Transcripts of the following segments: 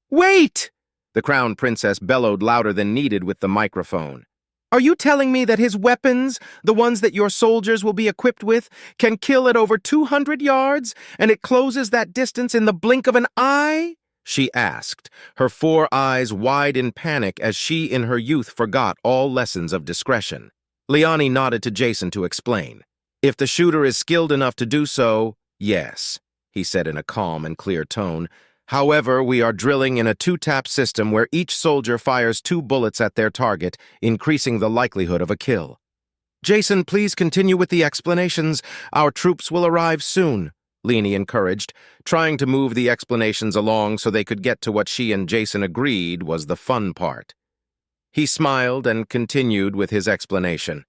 Wait! The Crown Princess bellowed louder than needed with the microphone. Are you telling me that his weapons, the ones that your soldiers will be equipped with, can kill at over 200 yards, and it closes that distance in the blink of an eye? She asked, her 4 eyes wide in panic as she in her youth forgot all lessons of discretion. Leani nodded to Jason to explain. If the shooter is skilled enough to do so, yes, he said in a calm and clear tone. However, we are drilling in a 2-tap system where each soldier fires 2 bullets at their target, increasing the likelihood of a kill. Jason, please continue with the explanations. Our troops will arrive soon, Leani encouraged, trying to move the explanations along so they could get to what she and Jason agreed was the fun part. He smiled and continued with his explanation.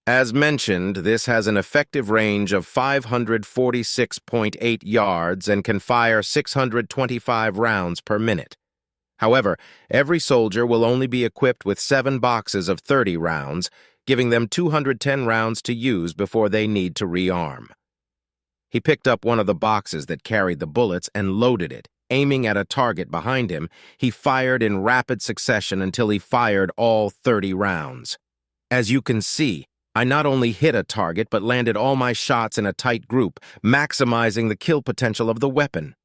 As mentioned, this has an effective range of 546.8 yards and can fire 625 rounds per minute. However, every soldier will only be equipped with 7 boxes of 30 rounds, giving them 210 rounds to use before they need to rearm. He picked up one of the boxes that carried the bullets and loaded it. Aiming at a target behind him, he fired in rapid succession until he fired all 30 rounds. As you can see, I not only hit a target but landed all my shots in a tight group, maximizing the kill potential of the weapon.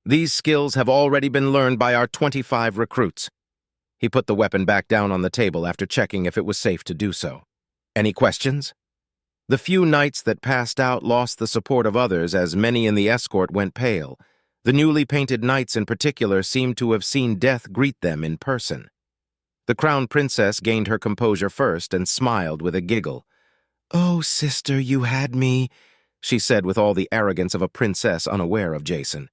These skills have already been learned by our 25 recruits. He put the weapon back down on the table after checking if it was safe to do so. Any questions? The few knights that passed out lost the support of others as many in the escort went pale. The newly painted knights in particular seemed to have seen death greet them in person. The Crown Princess gained her composure first and smiled with a giggle. "Oh, sister, you had me," she said with all the arrogance of a princess unaware of Jason.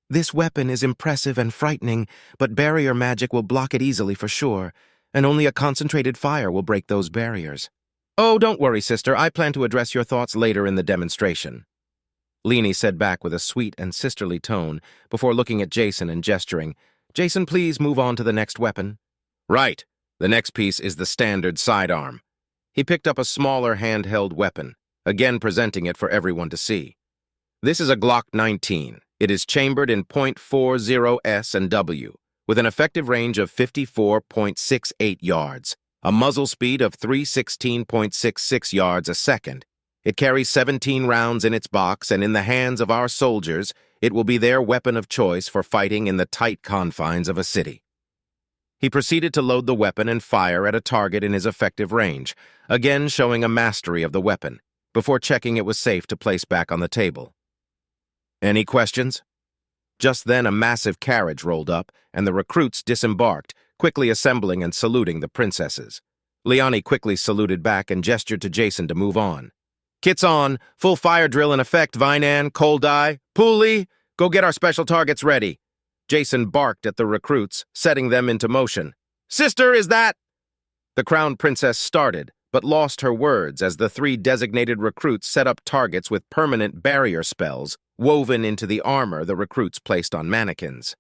"This weapon is impressive and frightening, but barrier magic will block it easily for sure, and only a concentrated fire will break those barriers." "Oh, don't worry, sister. I plan to address your thoughts later in the demonstration," Leani said back with a sweet and sisterly tone before looking at Jason and gesturing. "Jason, please move on to the next weapon." "Right. The next piece is the standard sidearm." He picked up a smaller handheld weapon, again presenting it for everyone to see. This is a Glock 19. It is chambered in .40 S and W, with an effective range of 54.68 yards, a muzzle speed of 316.66 yards a second. It carries 17 rounds in its box, and in the hands of our soldiers, it will be their weapon of choice for fighting in the tight confines of a city. He proceeded to load the weapon and fire at a target in his effective range, again showing a mastery of the weapon, before checking it was safe to place back on the table. Any questions? Just then a massive carriage rolled up, and the recruits disembarked, quickly assembling and saluting the princesses. Leani quickly saluted back and gestured to Jason to move on. "Kits on, full fire drill in effect, Vinan, Cold Eye, Pooley, go get our special targets ready." Jason barked at the recruits, setting them into motion. "Sister, is that—" The Crown Princess started, but lost her words as the 3 designated recruits set up targets with permanent barrier spells woven into the armor the recruits placed on mannequins.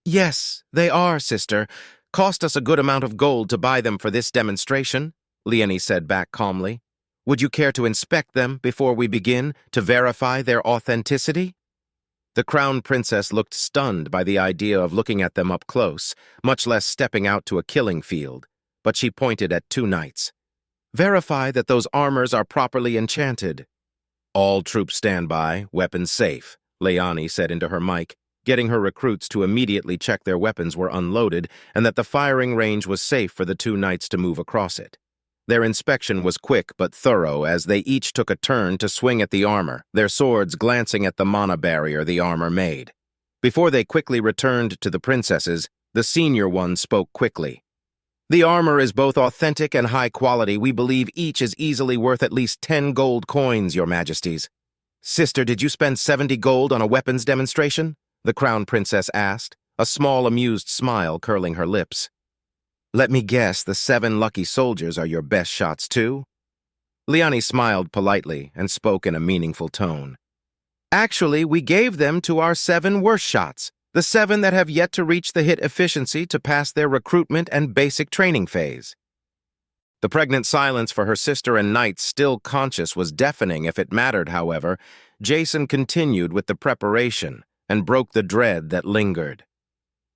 "Yes, they are, sister. Cost us a good amount of gold to buy them for this demonstration," Leani said back calmly. "Would you care to inspect them before we begin to verify their authenticity?" The Crown Princess looked stunned by the idea of looking at them up close, much less stepping out to a killing field, but she pointed at 2 knights. "Verify that those armors are properly enchanted." "All troops stand by, weapons safe," Leani said into her mic, getting her recruits to immediately check their weapons were unloaded and that the firing range was safe for the 2 knights to move across it. Their inspection was quick but thorough as they each took a turn to swing at the armor, their swords glancing at the mana barrier the armor made. Before they quickly returned to the princesses, the senior one spoke quickly. "The armor is both authentic and high quality. We believe each is easily worth at least 10 gold coins, your majesties." "Sister, did you spend 70 gold on a weapons demonstration?" the Crown Princess asked, a small amused smile curling her lips. "Let me guess, the 7 lucky soldiers are your best shots too?" Leani smiled politely and spoke in a meaningful tone. "Actually, we gave them to our 7 worst shots, the 7 that have yet to reach the hit efficiency to pass their recruitment and basic training phase." The pregnant silence for her sister and knights still conscious was deafening if it mattered, however. Jason continued with the preparation and broke the dread that lingered.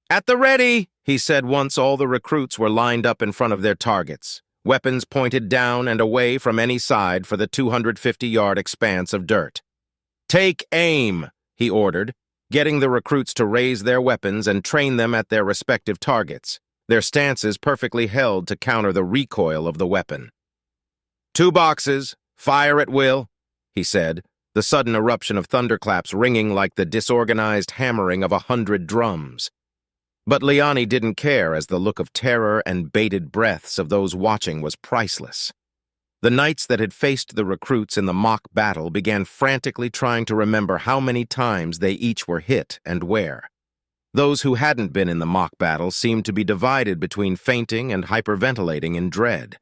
"At the ready," he said once all the recruits were lined up in front of their targets, weapons pointed down and away from any side for the 250-yard expanse of dirt. "Take aim," he ordered, getting the recruits to raise their weapons and train them at their respective targets, their stances perfectly held to counter the recoil of the weapon. "2 boxes, fire at will," he said, the sudden eruption of thunderclaps ringing like the disorganized hammering of 100 drums. But Leani didn't care, as the look of terror and bated breaths of those watching was priceless. The knights that had faced the recruits in the mock battle began frantically trying to remember how many times they each were hit and where. Those who hadn't been in the mock battle seemed to be divided between fainting and hyperventilating in dread.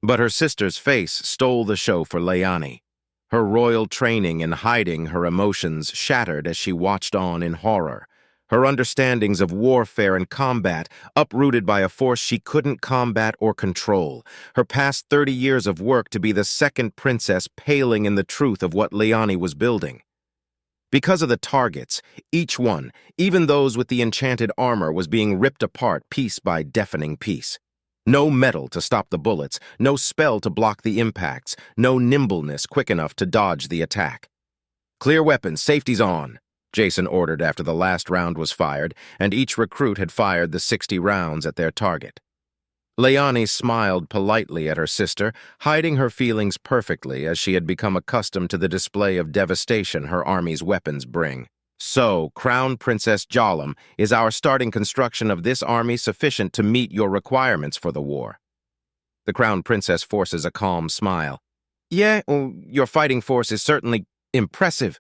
But her sister's face stole the show for Leani. Her royal training in hiding her emotions shattered as she watched on in horror. Her understandings of warfare and combat uprooted by a force she couldn't combat or control. Her past 30 years of work to be the second princess paling in the truth of what Leani was building. Because of the targets, each one, even those with the enchanted armor, was being ripped apart piece by deafening piece. No metal to stop the bullets, no spell to block the impacts, no nimbleness quick enough to dodge the attack. "Clear weapons, safety's on," Jason ordered after the last round was fired, and each recruit had fired the 60 rounds at their target. Leani smiled politely at her sister, hiding her feelings perfectly as she had become accustomed to the display of devastation her army's weapons bring. "So, Crown Princess Jalum, is our starting construction of this army sufficient to meet your requirements for the war?" The Crown Princess forces a calm smile. "Yeah, your fighting force is certainly impressive."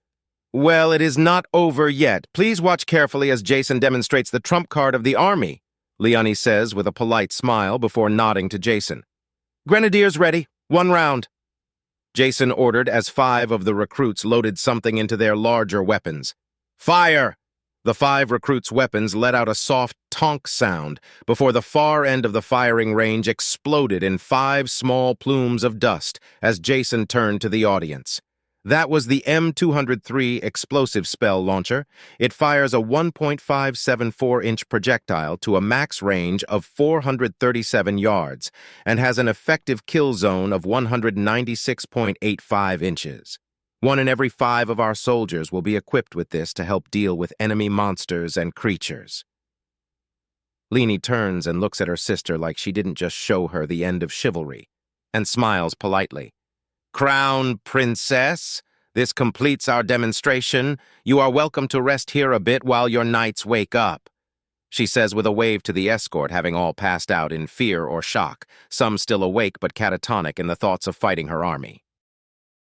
"Well, it is not over yet. Please watch carefully as Jason demonstrates the trump card of the army," Leani says with a polite smile before nodding to Jason. "Grenadiers ready. 1 round." Jason ordered as 5 of the recruits loaded something into their larger weapons. "Fire!" The 5 recruits' weapons let out a soft tonk sound before the far end of the firing range exploded in 5 small plumes of dust as Jason turned to the audience. That was the M203 explosive spell launcher. It fires a 1.574-inch projectile to a max range of 437 yards and has an effective kill zone of 196.85 inches. 1 in every 5 of our soldiers will be equipped with this to help deal with enemy monsters and creatures. Leani turns and looks at her sister like she didn't just show her the end of chivalry, and smiles politely. "Crown Princess, this completes our demonstration. You are welcome to rest here a bit while your knights wake up," she says with a wave to the escort, having all passed out in fear or shock, some still awake but catatonic in the thoughts of fighting her army.